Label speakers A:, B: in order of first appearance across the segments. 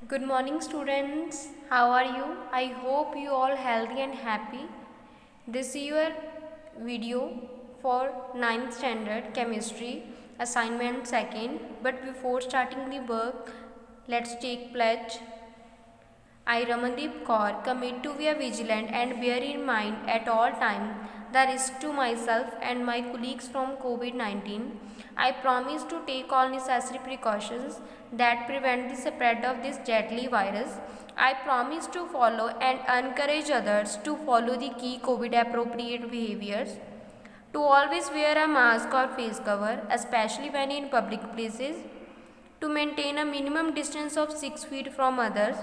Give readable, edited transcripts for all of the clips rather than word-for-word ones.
A: Good morning, students. How are you? I hope you all healthy and happy. This is your video for ninth standard chemistry assignment second. But before starting the work, let's take pledge. I, Ramandeep Kaur, commit to be vigilant and bear in mind at all time the risk to myself and my colleagues from COVID-19. I promise to take all necessary precautions that prevent the spread of this deadly virus. I promise to follow and encourage others to follow the key COVID appropriate behaviors. To always wear a mask or face cover, especially when in public places. To maintain a minimum distance of 6 feet from others,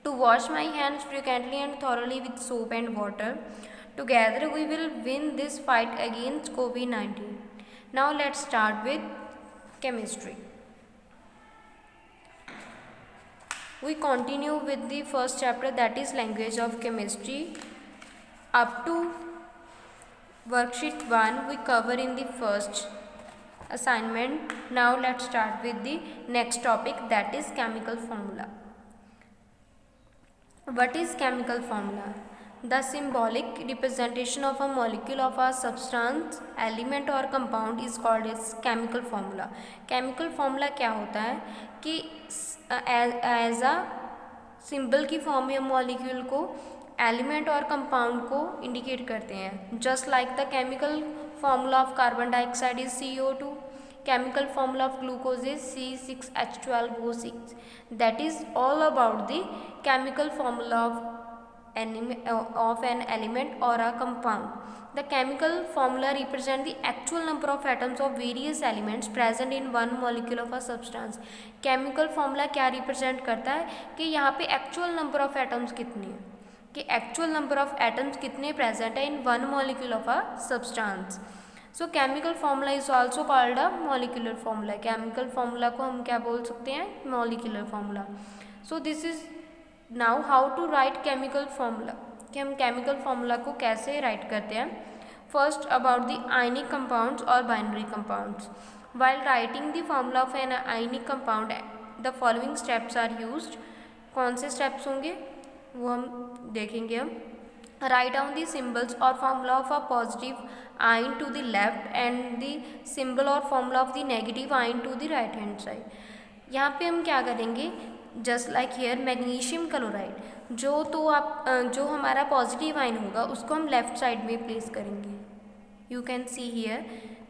A: to wash my hands frequently and thoroughly with soap and water. Together we will win this fight against COVID-19. Now let's start with chemistry. We continue with the first chapter, that is language of chemistry. Up to worksheet 1 we cover in the first assignment. Now let's start with the next topic, that is chemical formula. What is chemical formula? The symbolic representation of a molecule of a substance, element or compound is called as chemical formula. Chemical formula क्या होता है कि as a symbol की form में हम molecule को element और compound को इंडिकेट करते हैं. Just like the chemical formula of carbon dioxide is CO2. Chemical formula of glucose is C6H12O6. That is all about the chemical formula of an element or a compound. The chemical formula represents the actual number of atoms of various elements present in one molecule of a substance. Chemical formula क्या represent करता है कि यहाँ पे actual number of atoms कितने हैं, कि actual number of atoms कितने present है in one molecule of a substance. So chemical formula is also called a molecular formula. Chemical formula को हम क्या बोल सकते हैं, molecular formula. So this is now how to write chemical formula, कि हम केमिकल फार्मूला को कैसे राइट करते हैं. First about the ionic compounds और binary compounds. While writing the formula of an ionic compound the following steps are used. कौन से steps होंगे वो हम देखेंगे हम. Write down the symbols or formula of a positive ion to the left and the symbol or formula of the negative ion to the right hand side. यहाँ पे हम क्या करेंगे, just like here magnesium chloride, जो हमारा positive ion होगा उसको हम लेफ्ट साइड में प्लेस करेंगे. You can see here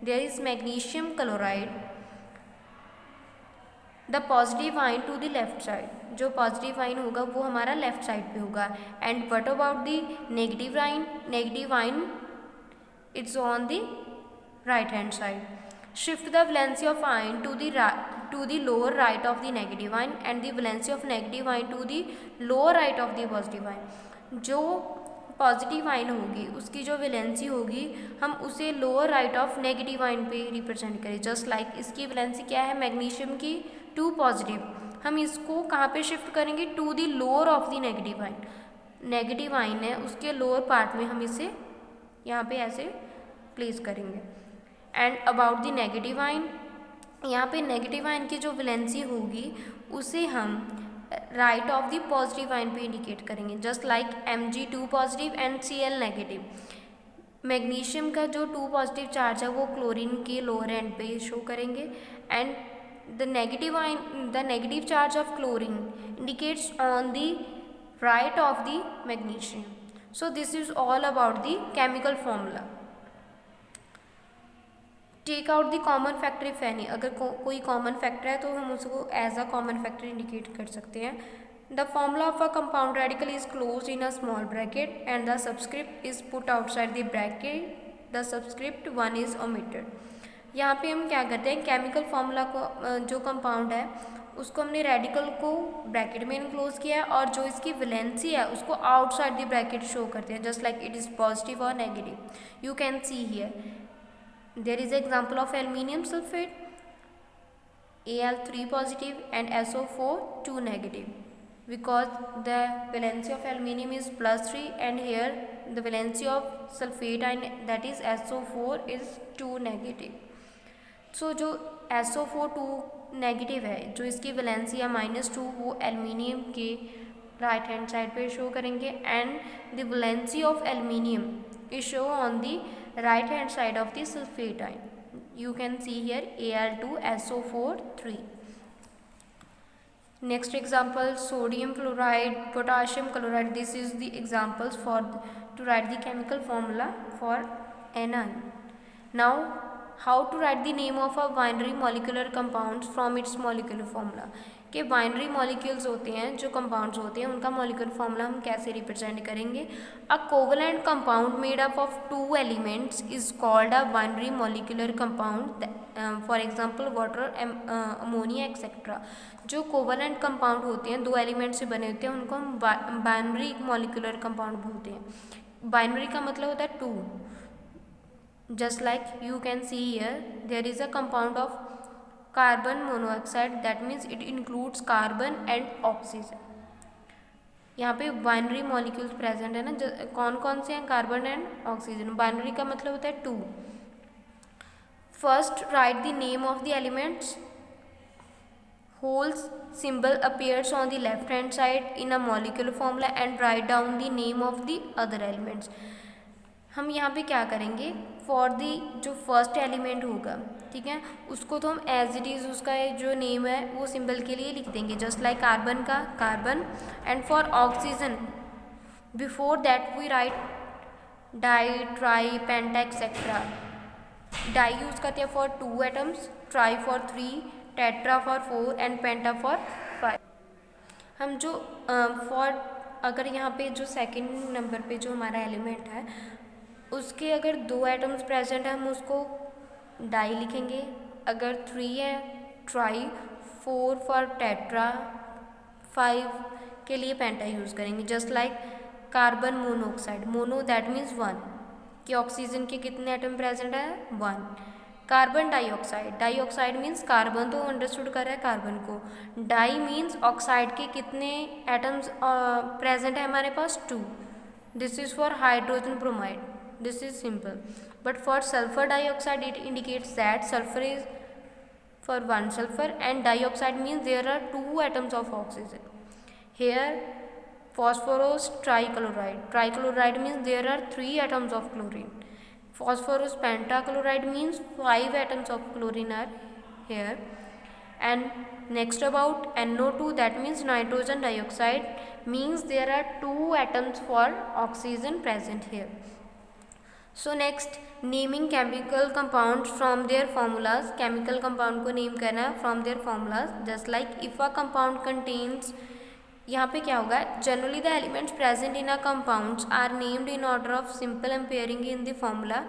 A: there is magnesium chloride, the positive ion to the left side. जो पॉजिटिव आयन होगा वो हमारा लेफ्ट साइड पे होगा. And what about the negative ion, negative ion it's on the right hand side. Shift the valency of ion to the lower right of the negative ion and the valency of negative ion to the lower right of the positive ion. जो positive ion होगी उसकी जो valency होगी हम उसे lower right of negative ion पे represent करें. Just like इसकी वैलेंसी क्या है, मैग्नीशियम की 2 पॉजिटिव, हम इसको कहाँ पे शिफ्ट करेंगे, to the lower of the negative ion. Negative ion है उसके लोअर पार्ट में हम इसे यहाँ पे ऐसे प्लेस करेंगे. And about the negative ion, यहाँ पे नेगेटिव आयन की जो वैलेंसी होगी उसे हम right of the positive ion पे इंडिकेट करेंगे. Just like Mg2 positive and Cl negative. Magnesium का जो 2 पॉजिटिव चार्ज है वो क्लोरीन के लोअर एंड पे शो करेंगे. And the negative charge of chlorine indicates on the right of the magnesium. So this is all about the chemical formula. Take out the common factor if any. अगर कोई common factor है तो हम उसको as a common factor indicate कर सकते हैं. The formula of a compound radical is closed in a small bracket and the subscript is put outside the bracket. The subscript 1 is omitted. यहाँ पे हम क्या करते हैं, केमिकल फार्मूला को जो कंपाउंड है उसको हमने रेडिकल को ब्रैकेट में इनक्लोज किया है और जो इसकी वैलेंसी है उसको आउटसाइड द ब्रैकेट शो करते हैं. Just like it is positive और negative. You can see here there is example of aluminium sulphate, Al3 positive and SO4 2 negative, because the valency of aluminium is +3 and here the valency of sulfate ion that is SO4 is 2 negative. सो जो SO4 2 negative है, जो इसकी valency है -2, वो aluminium के right hand side पे show करेंगे and the valency of aluminium is show on the right hand side of the sulphate ion. You can see here Al2SO4 3. Next example, sodium chloride, potassium chloride. This is the examples for to write the chemical formula for anion. Now, how to write the name of a binary molecular compounds from its molecular formula. कि binary molecules होते हैं, जो compounds होते हैं, उनका molecular formula हम कैसे represent करेंगे. अ covalent compound made up of 2 elements is called a binary molecular compound. For example water, ammonia etcetera. जो कोवेलेंट कंपाउंड होते हैं, 2 एलिमेंट से बने होते हैं, उनको हम बाइनरी मॉलिक्यूलर कंपाउंड बोलते हैं. बाइनरी का मतलब होता है 2. Just like you can see here there is a compound of carbon monoxide, that means it includes carbon and oxygen. यहाँ पे बाइनरी मॉलिक्यूल्स प्रेजेंट है ना, कौन कौन से हैं, कार्बन एंड ऑक्सीजन. बाइनरी का मतलब होता है 2. First right the name of the elements. Holes symbol appears on the left hand side in a molecular formula and write down the name of the other elements. हम यहाँ पे क्या करेंगे, for the जो फर्स्ट एलिमेंट होगा, ठीक है, उसको तो हम एज इट इज़ उसका जो नेम है वो सिंबल के लिए लिख देंगे, जस्ट लाइक कार्बन का carbon. And for oxygen before that we write di, tri, penta etcetera. Di use करते हैं for 2 atoms, tri for 3, tetra for 4 and penta for 5. हम जो फॉर अगर यहाँ पे जो सेकंड नंबर पे जो हमारा एलिमेंट है उसके अगर 2 एटम्स प्रेजेंट है, हम उसको डाई लिखेंगे. अगर 3 है ट्राई, 4 फॉर टेट्रा, 5 के लिए पेंटा यूज़ करेंगे. Just like carbon monoxide, mono that means 1, कि ऑक्सीजन के कितने एटम प्रेजेंट है, 1. Carbon dioxide, dioxide means carbon तो अंडरस्टूड कर रहा है कार्बन को. डाई मीन्स ऑक्साइड के कितने एटम्स प्रेजेंट है हमारे पास, 2. This is for hydrogen bromide. This is simple. But for sulfur dioxide, it indicates that sulfur is for 1 sulfur and dioxide means there are 2 atoms of oxygen. Here, phosphorus trichloride. Trichloride means there are 3 atoms of chlorine. Phosphorus pentachloride means 5 atoms of chlorine are here. And next about NO2, that means nitrogen dioxide, means there are 2 atoms for oxygen present here. So next, naming chemical compounds from their formulas. Chemical compound को name करना है from their formulas. Just like if a compound contains, यहाँ पे क्या होगा, generally the elements present in a compounds are named in order of simple appearing in the formula.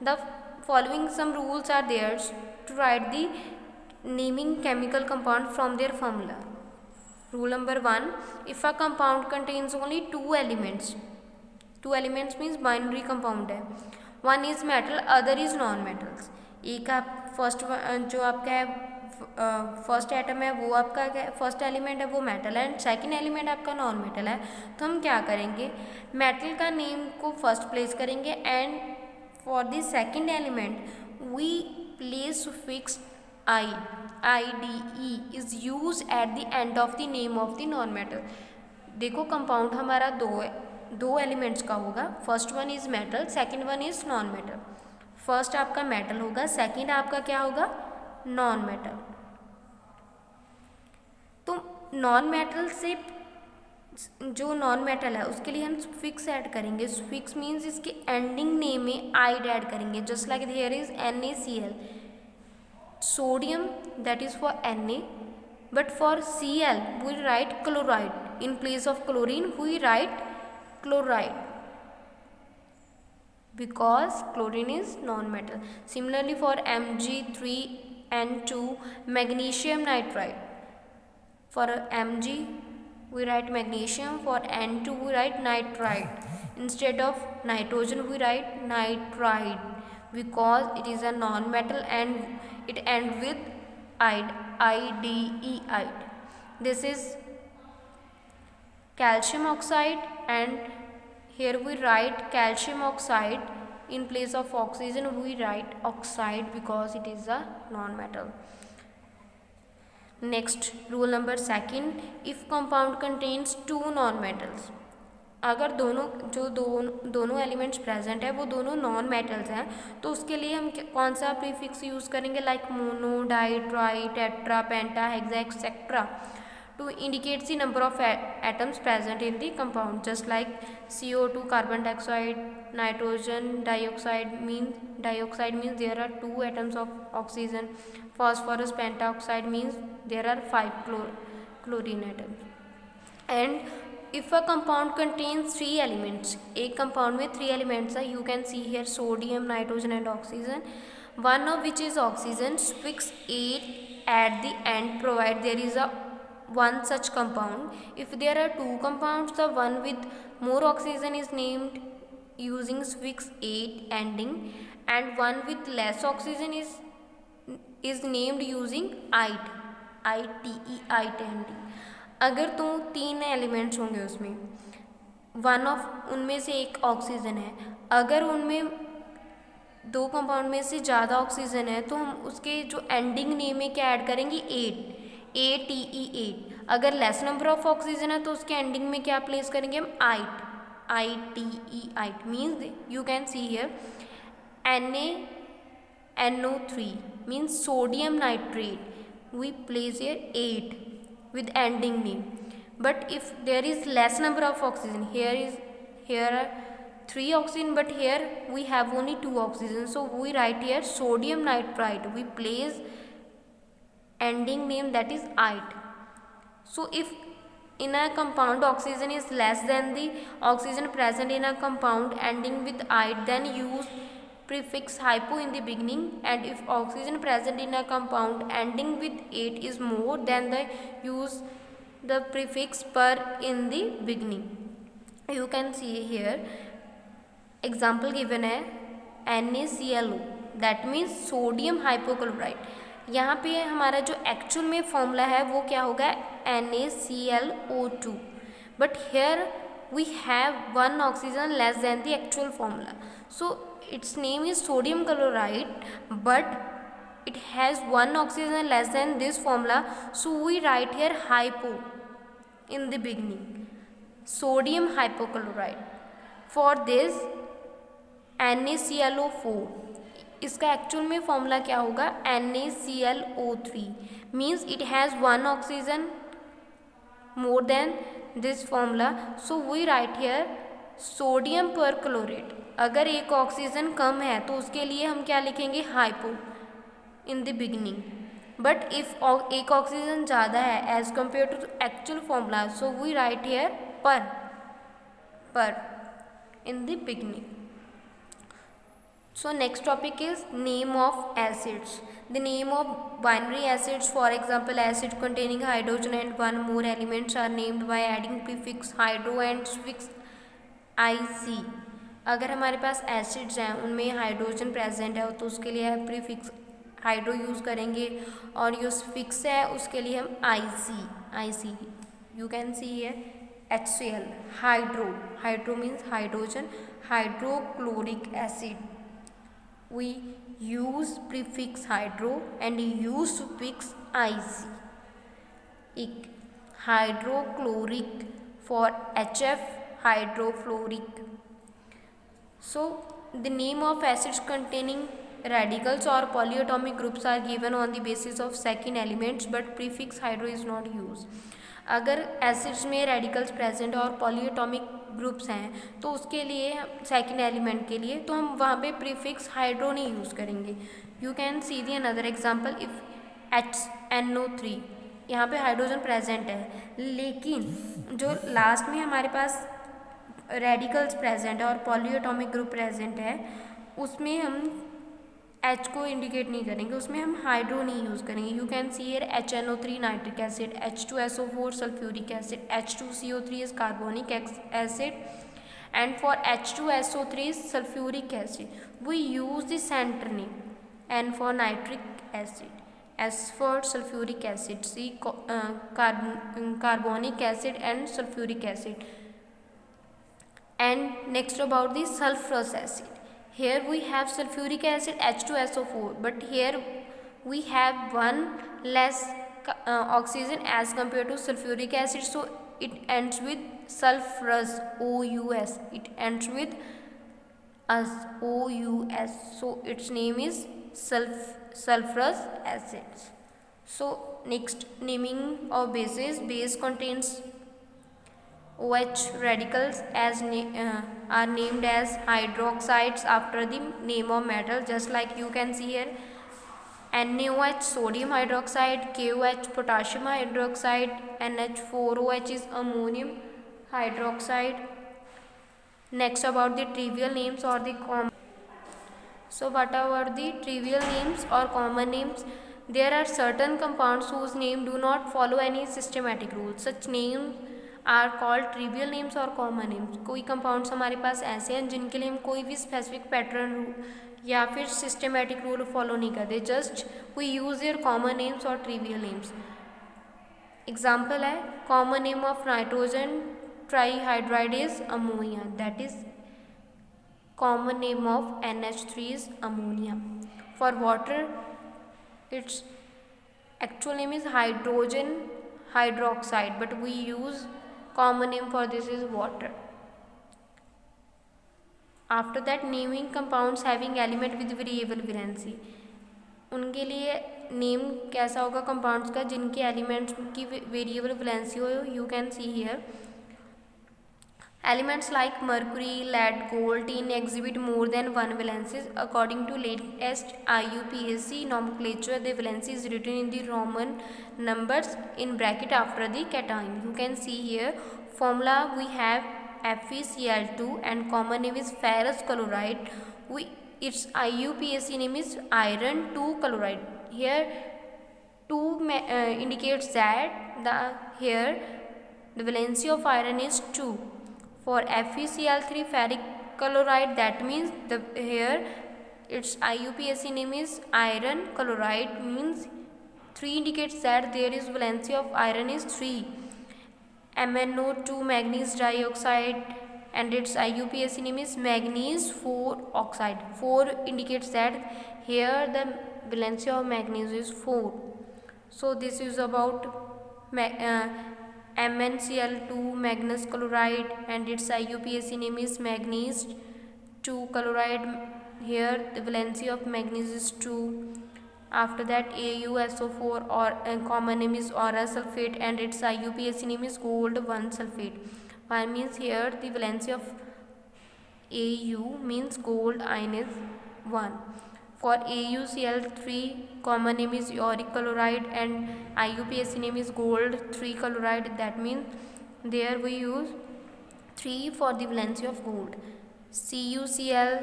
A: The following some rules are there's to write the naming chemical compound from their formula. Rule number 1, if a compound contains only 2 elements. 2 elements means binary compound है. 1 is metal, other is non metals. एक आप first जो आपका है first atom है वो आपका first element है वो मेटल है, एंड सेकंड एलिमेंट आपका नॉन मेटल है. तो हम क्या करेंगे, मेटल का नेम को फर्स्ट प्लेस करेंगे and for the second element we place suffix I. IDE is use at the end of the name of the non metal. देखो कंपाउंड हमारा 2 एलिमेंट्स का होगा. First one is metal, second one is non metal. First आपका metal होगा, second आपका क्या होगा, non metal. तो नॉन मेटल से जो नॉन मेटल है उसके लिए हम सुफिक्स ऐड करेंगे. सुफिक्स मीन्स इसके एंडिंग नेम में आइड ऐड करेंगे. Just like here is NaCl. Sodium that is for Na, but for Cl we write chloride. In place of chlorine we write chloride because chlorine is non-metal. Similarly for Mg3N2 magnesium nitride. For Mg we write magnesium, for N2 we write nitride. Instead of nitrogen we write nitride because it is a non-metal and it ends with ide, IDE. This is calcium oxide, and here we write calcium oxide. In place of oxygen we write oxide because it is a non-metal. Next rule number second, if compound contains two non metals, अगर दोनों elements present है वो दोनों non metals हैं तो उसके लिए हम कौन सा प्रीफिक्स यूज़ करेंगे, like mono, di, tri, tetra, penta, hexa etcetera, to indicate the number of atoms present in the compound, just like CO2 carbon dioxide, nitrogen dioxide means there are 2 atoms of oxygen, phosphorus pentoxide means there are 5 chlorine atoms. And if a compound contains 3 elements, एक compound में 3 elements है, you can see here sodium, nitrogen and oxygen, one of which is oxygen, suffix 8 at the end provide there is a one such compound. If there are 2 compounds, the one with more oxygen is named using suffix 8 ending, and one with less oxygen is named using ite ending. अगर तो 3 elements होंगे उसमें, उनमें से एक oxygen है, अगर उनमें 2 कंपाउंड में से ज़्यादा ऑक्सीजन है तो हम उसके जो एंडिंग नेम में क्या ऐड करेंगे, 8 अगर लेस नंबर ऑफ ऑक्सीजन है तो उसके एंडिंग में क्या प्लेस करेंगे हम, it means you can see here NaNO3 means sodium nitrate, we place here 8 with ending name. But if there is less number of oxygen, here are 3 oxygen but here we have only 2 oxygen, so we write here sodium nitrite, we place ending name that is ite. So if in a compound oxygen is less than the oxygen present in a compound ending with ite, then use prefix hypo in the beginning, and if oxygen present in a compound ending with 8 is more, then use the prefix per in the beginning. You can see here example given है NaClO, that means sodium hypochlorite. यहाँ पे हमारा जो actual में formula है वो क्या होगा, NaClO2, but here we have one oxygen less than the actual formula, so its name is sodium chloride, but it has one oxygen less than this formula, so we write here hypo in the beginning, sodium hypochlorite. For this NaClO4, इसका actual में formula क्या होगा, NaClO3 means it has one oxygen more than this formula, so we write here sodium perchlorate. अगर एक oxygen कम है तो उसके लिए हम क्या लिखेंगे, hypo in the beginning, but if एक ऑक्सीजन ज़्यादा है as compare to actual formula, so we write here per in the beginning. So next topic is name of acids. The name of binary acids, for example acid containing hydrogen and one more elements, are named by adding prefix hydro and suffix ic. अगर हमारे पास acids हैं उनमें hydrogen present है तो उसके लिए prefix hydro use करेंगे, और जो फिक्स है उसके लिए हम IC. You can see here HCl, hydro means hydrogen, hydrochloric acid, we use prefix hydro and use suffix ic. Hydrochloric for HF, hydrofluoric. So the name of acids containing radicals or polyatomic groups are given on the basis of second elements, but prefix hydro is not used. अगर acids में radicals present और polyatomic groups हैं तो उसके लिए second element के लिए तो हम वहाँ पे प्रीफिक्स हाइड्रो नहीं यूज़ करेंगे. You can C the another example, if HNO3, यहाँ पे हाइड्रोजन प्रेजेंट है लेकिन जो लास्ट में हमारे पास रेडिकल्स प्रेजेंट है और पॉलीएटॉमिक ग्रुप प्रेजेंट है उसमें हम H को इंडिकेट नहीं करेंगे, उसमें हम हाइड्रो नहीं यूज़ करेंगे. You can see here HNO3 nitric acid, H2SO4 sulphuric acid, H2CO3 is carbonic acid, and for H2SO3 sulphuric acid we use the centre name, N for nitric acid, S for sulphuric acid, C carbonic acid and sulphuric acid. And next about the sulfurous acid. Here we have sulfuric acid H2SO4, but here we have one less oxygen as compared to sulfuric acid, so it ends with sulfurous, OUS. It ends with OUS, so its name is sulfurous acids. So next, naming of bases. Base contains OH radicals are named as hydroxides after the name of metal, just like you can see here. NaOH sodium hydroxide, KOH potassium hydroxide, NH4OH is ammonium hydroxide. Next, about the trivial names or the common. So what are the trivial names or common names? There are certain compounds whose name do not follow any systematic rules. Such names are called trivial names और common names. कोई compounds हमारे पास ऐसे हैं जिनके लिए हम कोई भी स्पेसिफिक पैटर्न या फिर सिस्टमेटिक रूल फॉलो नहीं करते, just we use their common names और ट्रिवियल नेम्स. एग्जाम्पल है, common name of nitrogen trihydride is ammonia, that is common name of NH3 is ammonia. For water, its actual name is hydrogen hydroxide, but we use common name for this is water. After that, naming compounds having element with variable valency. उनके लिए name कैसा होगा compounds का जिनके elements की variable valency हो. You can see here elements like mercury, lead, gold, tin exhibit more than one valencies. According to latest IUPAC nomenclature, the valency is written in the Roman numbers in bracket after the cation. You can see here formula. We have FeCl2 and common name is ferrous chloride. Its IUPAC name is iron 2 chloride. Here 2 indicates that here the valency of iron is 2. For FeCl3 ferric chloride, that means here its IUPAC name is iron chloride, means 3 indicates that there is valency of iron is 3. MnO2 manganese dioxide and its IUPAC name is manganese 4 oxide. 4 indicates that here the valency of manganese is 4. So this is about MnCl2 manganese chloride and its IUPAC name is manganese 2 chloride. Here the valency of manganese is 2. After that, AuSO4 or common name is aura sulfate and its IUPAC name is gold 1 sulfate. Why means here the valency of Au means gold ion is 1. For AuCl3 common name is auric chloride and IUPAC name is gold 3 chloride. That means there we use 3 for the valency of gold. CuCl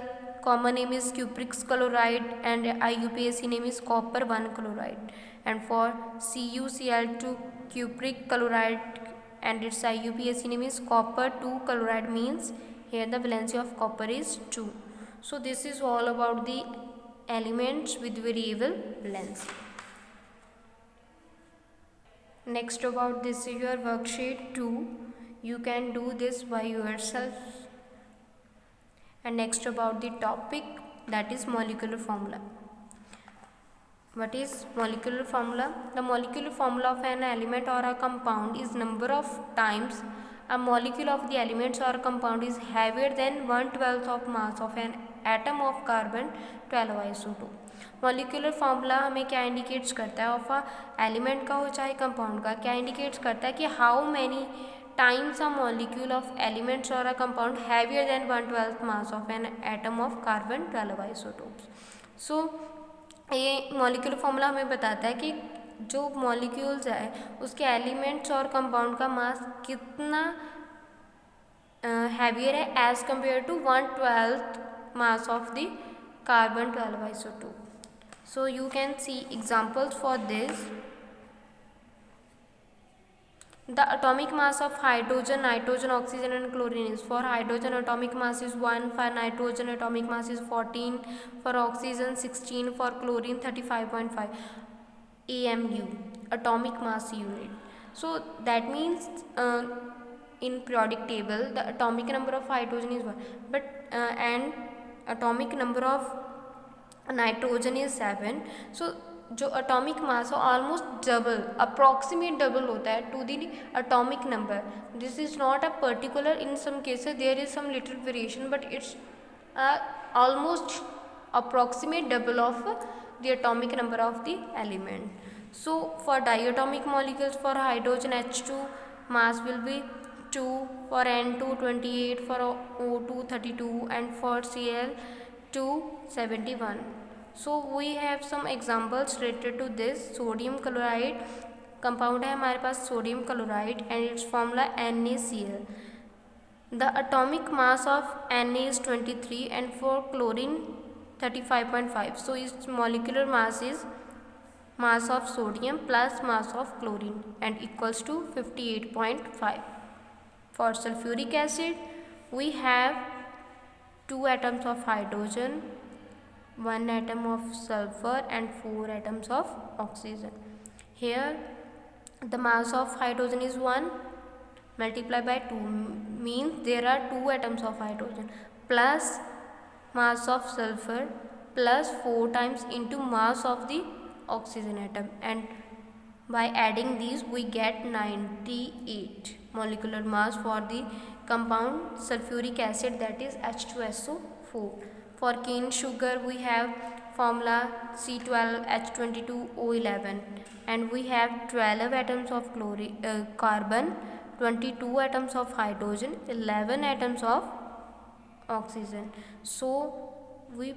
A: common name is cupric chloride and IUPAC name is copper 1 chloride. And for CuCl2 cupric chloride and its IUPAC name is copper 2 chloride, means here the valency of copper is 2. So this is all about the elements with variable valency. Next, about this is your worksheet 2. You can do this by yourself. And next, about the topic, that is molecular formula. What is molecular formula? The molecular formula of an element or a compound is number of times a molecule of the elements or compound is heavier than 1/12 of mass of an atom of carbon 12 isotop. Molecular formula हमें क्या indicates करता है, of a element का हो चाहे compound का, क्या indicates करता है कि how many times a molecule of elements और a compound heavier than 1/12 mass of an atom of carbon 12 isotopes. So ये मॉलिक्यूलर फार्मूला हमें बताता है कि जो मॉलिक्यूल्स है उसके एलिमेंट्स और कंपाउंड का मास कितना हैवियर है as compare to 1/12 mass of the carbon 12 isotope. So you can see examples for this. The atomic mass of hydrogen, nitrogen, oxygen and chlorine is: for hydrogen atomic mass is 1, for nitrogen atomic mass is 14, for oxygen 16, for chlorine 35.5 AMU, atomic mass unit. So that means in periodic table the atomic number of hydrogen is 1, but and atomic number of nitrogen is 7. So जो atomic mass है almost double, approximate double होता है to the atomic number. This is not a particular, in some cases there is some little variation, but it's almost approximate double of the atomic number of the element. So for diatomic molecules, for hydrogen H2 mass will be 2, for N2 28, for O2 32, and for Cl2 71. So we have some examples related to this. sodium chloride compound है हमारे पास sodium chloride and its formula NaCl. The atomic mass of Na is 23 and for chlorine 35.5. So its molecular mass is mass of sodium plus mass of chlorine and equals to 58.5. For sulfuric acid, we have 2 atoms of hydrogen, 1 atom of sulfur and 4 atoms of oxygen. Here the mass of hydrogen is 1 multiplied by 2 means there are 2 atoms of hydrogen plus mass of sulfur plus 4 times into mass of the oxygen atom, and by adding these we get 98 molecular mass for the compound sulfuric acid, that is H2SO4. For cane sugar we have formula C12H22O11 and we have 12 atoms of carbon, 22 atoms of hydrogen, 11 atoms of oxygen. So we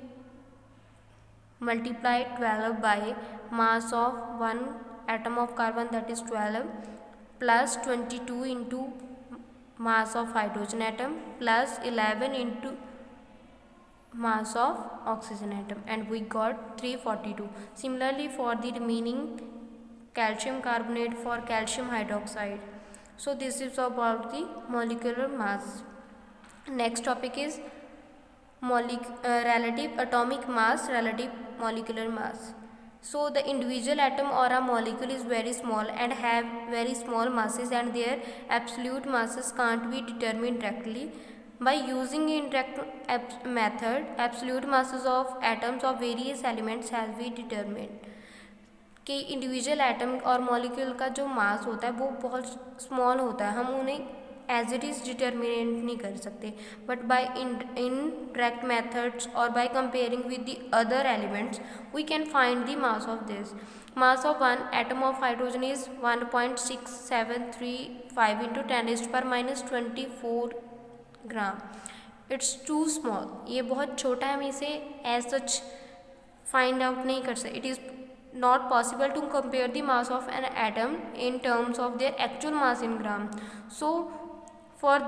A: multiply 12 by mass of 1 atom of carbon, that is 12, plus 22 into mass of hydrogen atom plus 11 into mass of oxygen atom, and we got 342. Similarly for the remaining calcium carbonate, for calcium hydroxide. So this is about the molecular mass. Next topic is relative atomic mass, relative molecular mass. So the individual atom or a molecule is very small and have very small masses, and their absolute masses can't be determined directly. By using indirect method, absolute masses of atoms of various elements has been determined. कि individual atom और molecule का जो मास होता है वो बहुत small होता है, हम उन्हें एज इट इज़ डिटर्मिनेट नहीं कर सकते, बट बाय इनडायरेक्ट मेथड्स और by comparing with the other elements we can find the mass of this. Mass of one atom of hydrogen is 1.6735 into 10⁻⁻24 gram. It's too small, ये बहुत छोटा है, हम इसे एज सच फाइंड आउट नहीं कर सकते. It is not possible to compare the mass of an atom in terms of their actual mass in gram. So for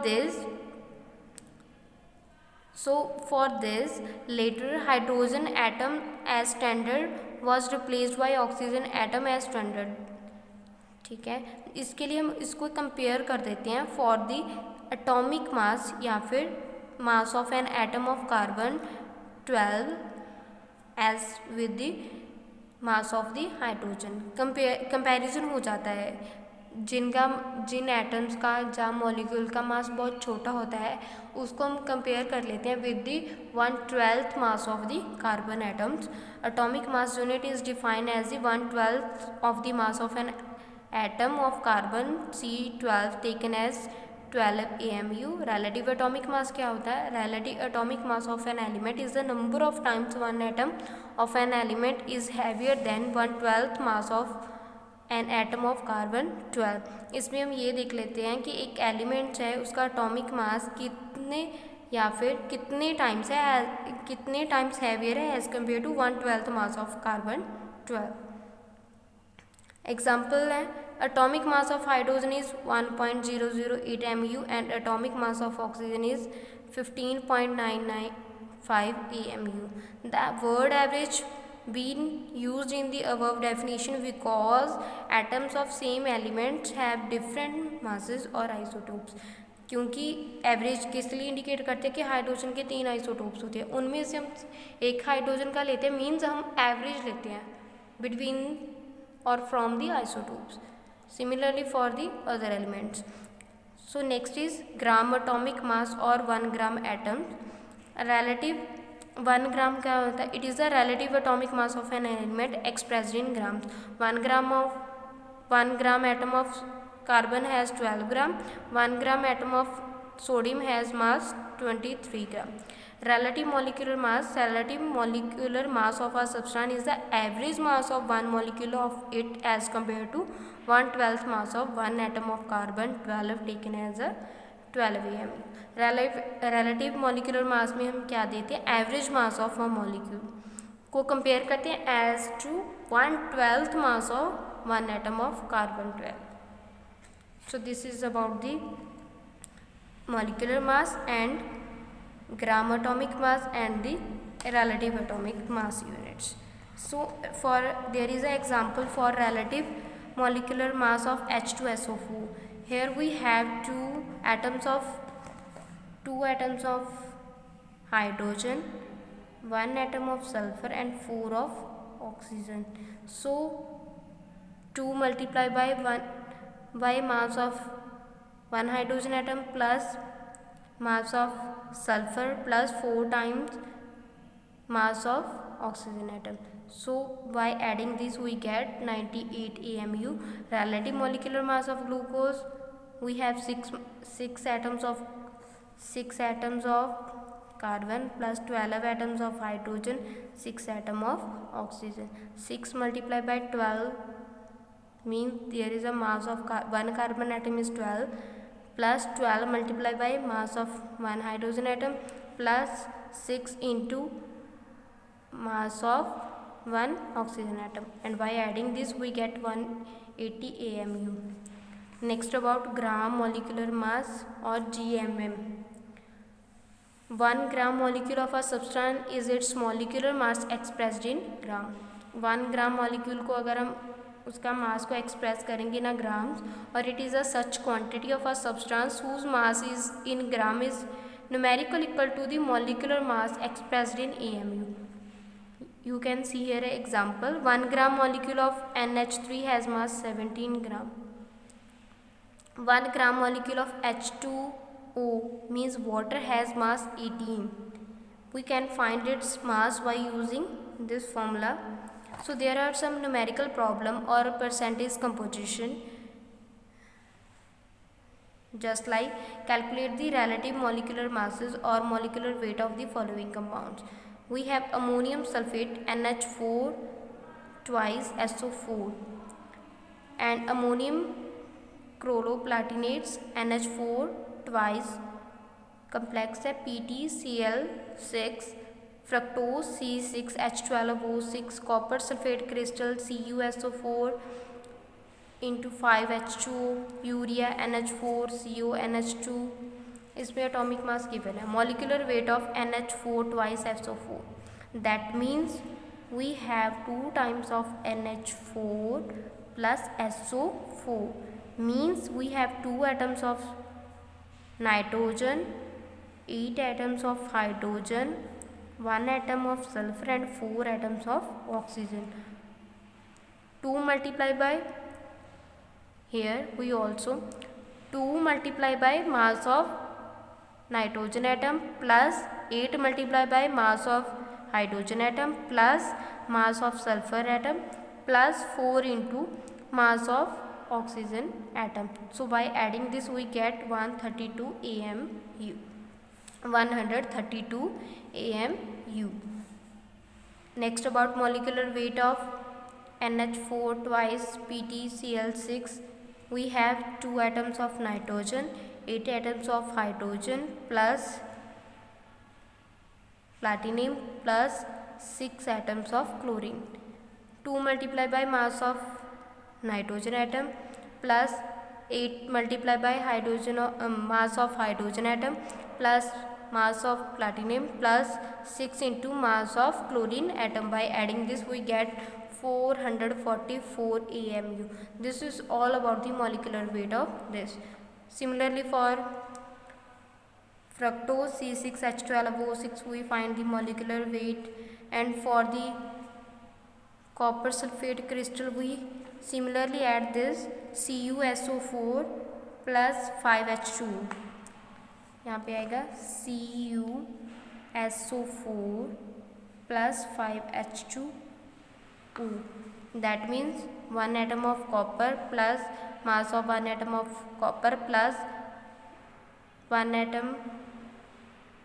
A: this later hydrogen atom as standard was replaced by oxygen atom as standard. ठीक है, इसके लिए हम इसको compare कर देते हैं. For the atomic mass या फिर mass of an atom of carbon 12 as with the mass of the hydrogen. Comparison हो जाता है. जिन एटम्स का जहाँ मॉलिक्यूल का मास बहुत छोटा होता है उसको हम कंपेयर कर लेते हैं with the 1/12 mass of the carbon atoms. Atomic mass unit is defined as the 1/12 of the mass of an atom of carbon C12 taken as 12 AMU. relative atomic mass क्या होता है? relative atomic mass of an element is the number of times one atom of an element is heavier than 1/12 mass of an atom of carbon 12. इसमें हम ये देख लेते हैं कि एक एलिमेंट है उसका एटॉमिक मास कितने या फिर कितने टाइम्स हैवियर है as compare to 1/12 mass of carbon 12. Example है, atomic mass of hydrogen is 1.008 MU and atomic mass of oxygen is 15.995 AMU. The word average been used in the above definition because atoms of same elements have different masses or isotopes. क्योंकि average किस लिए indicate करते हैं कि hydrogen के 3 isotopes होते हैं, उनमें से हम एक हाइड्रोजन का लेते हैं, मीन्स हम एवरेज लेते हैं between or from the isotopes. Similarly for the other elements. So next is gram atomic mass or 1 gram atom. Relative 1 ग्राम क्या होता है? It is the relative atomic mass of an element expressed in grams. 1 gram atom of carbon has 12 gram. 1 gram atom of sodium has mass 23 gram. Relative molecular mass of a substance is the average mass of one molecule of it as compared to 1/12 mass of one atom of carbon 12 taken as a 12 am. relative molecular mass में हम क्या देते हैं? Average mass of a molecule को compare करते हैं as to 1/12 mass of one atom of carbon 12. So this is about the molecular mass and gram atomic mass and the relative atomic mass units. So for there is an example for relative molecular mass of H2SO4. Here we have two atoms of hydrogen, one atom of sulfur and 4 of oxygen. So 2 multiplied by 1 by mass of one hydrogen atom plus mass of sulfur plus 4 times mass of oxygen atom. So by adding this we get 98 AMU. Relative molecular mass of glucose, we have 6 atoms of carbon plus 12 atoms of hydrogen, 6 atoms of oxygen. 6 multiplied by 12 means there is a mass of one carbon atom is 12 plus 12 multiplied by mass of one hydrogen atom plus 6 into mass of one oxygen atom, and by adding this we get 180 AMU. Next about gram molecular mass or GMM. 1 gram molecule of a substance is its molecular mass expressed in gram. 1 gram molecule को अगर हम उसका मास को express करेंगे ना grams, और it is a such quantity of a substance whose mass is in gram is numerical equal to the molecular mass expressed in AMU. You can see here an example. 1 gram molecule of NH3 has mass 17 gram. 1 gram molecule of H2O means water has mass 18. We can find its mass by using this formula. So there are some numerical problem or percentage composition, just like calculate the relative molecular masses or molecular weight of the following compounds. We have ammonium sulfate NH4 twice SO4 and ammonium chloroplantinates NH4 twice complex है PtCl6, fructose C6H12O6, copper sulfate crystal CuSO4 into 5H2O, urea NH4CO NH2. इसमें atomic mass given है. Molecular weight of NH4 twice SO4. That means we have 2 times of NH4 plus SO4 means we have 2 atoms of nitrogen, 8 atoms of hydrogen, 1 atom of sulfur and 4 atoms of oxygen. 2 multiplied by, here we also 2 multiplied by mass of nitrogen atom plus 8 multiplied by mass of hydrogen atom plus mass of sulfur atom plus 4 into mass of oxygen atom. So by adding this we get 132 AMU. 132 AMU. Next about molecular weight of NH4 twice PtCl6. We have 2 atoms of nitrogen, 8 atoms of hydrogen plus platinum plus 6 atoms of chlorine. 2 multiplied by mass of nitrogen atom plus 8 multiplied by hydrogen mass of hydrogen atom plus mass of platinum plus 6 into mass of chlorine atom. By adding this we get 444 AMU. This is all about the molecular weight of this. Similarly for fructose C6H12O6 we find the molecular weight, and for the copper sulfate crystal we similarly add this CuSO4 plus 5H2. यहाँ पे आएगा SO4 plus 5H2O. That means 1 atom of copper plus mass of 1 atom of copper plus 1 atom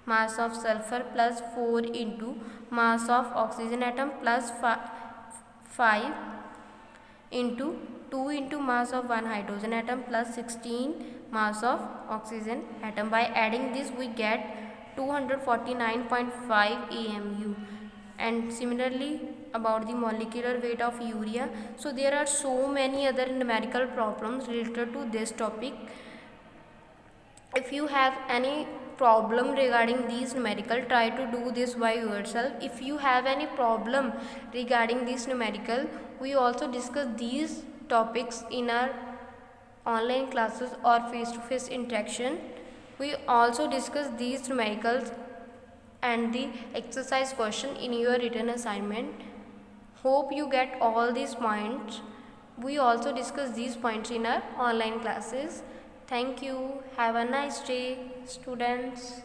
A: mass of sulfur plus 4 into mass of oxygen atom plus 5 into 2 into mass of 1 hydrogen atom plus 16 mass of oxygen atom. By adding this we get 249.5 AMU. And similarly about the molecular weight of urea. So there are so many other numerical problems related to this topic. If you have any problem regarding these numerical, try to do this by yourself. If you have any problem regarding this numerical, we also discuss these topics in our online classes or face-to-face interaction. We also discuss these numericals and the exercise question in your written assignment. Hope you get all these points. We also discuss these points in our online classes. Thank you. Have a nice day, students.